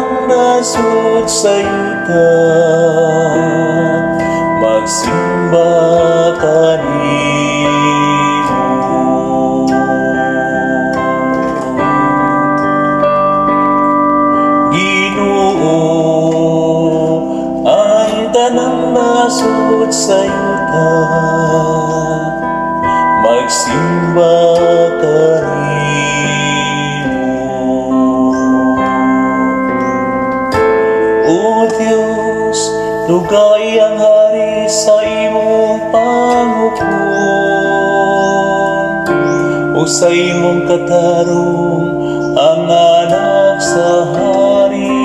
tanang nasud sa yuta, magsimba kanimo. Ginoo, ang tanang nasud sa yuta, magsimba kanimo. O Diyos, dugay ang hari sa imong panghukom, o sa imong katarong ang anak sa hari.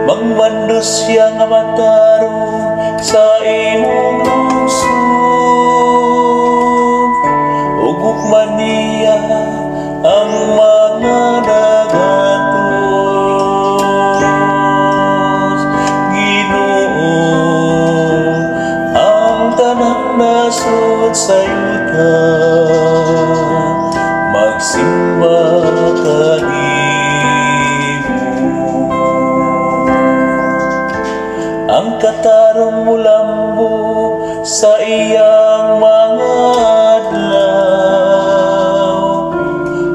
Magmando siya nga matarong sa imong lungsod, ug hukman niya ang mga nagatos. Ginoo, ang tanang nasud sa yuta, magsimba kanimo. Ang katarong mulambo sa iyang mga adlaw,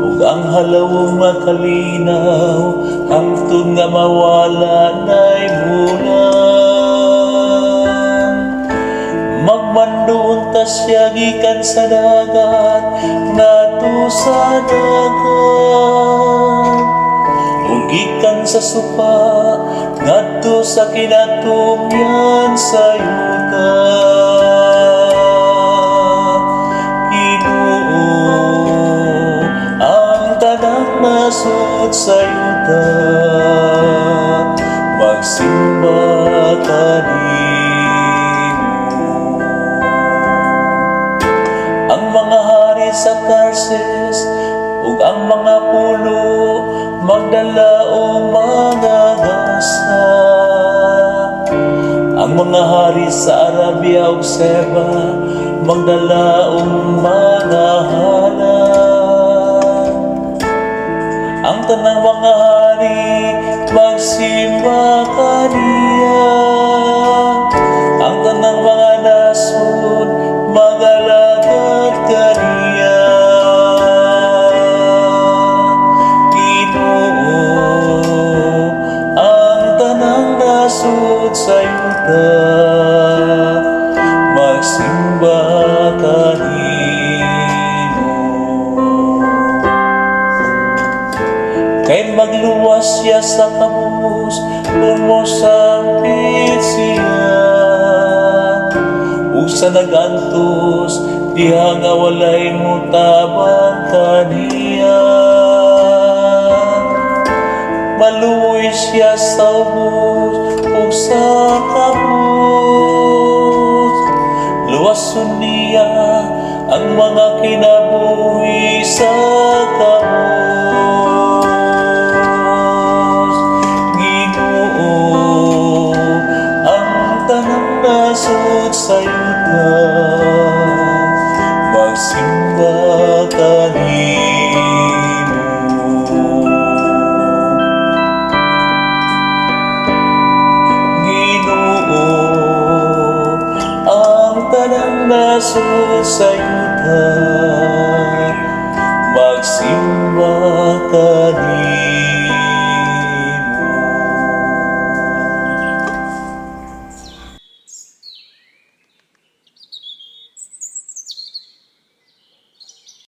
ug ang halawong nga kalinaw hangtod nga mawala na'y bulan. Magmando unta siya gikan sa dagat ngadto sa dagat, ug gikan sa supa ngadto sa kinatubyan sa yuta. Ginoo, ang tanang nasud sa yuta, magsimba kanimo. Ang mga hari sa Tarsis ug ang mga pulo magdala o mga gasa. Ang mga hari sa Arabia ug Seba magdala o mga halal. Ang tanang mga hari magsimba kaniya. Ang tanang mga nasud magalagad kaniya. Nasud sa yuta, magsimba kanimo. Kay magluwas siya sa kamus, lumosangpit siya, ug sa nagantos diha nga walay mutabang kaniya. Maluoy siya sa ubos ug sa kabus, luwason niya ang mga kinabuhi sa kabus. Ginoo, ang tanang nasud sa yuta, magsimba kanimo. Nasud sa yuta, magsimba kanimo.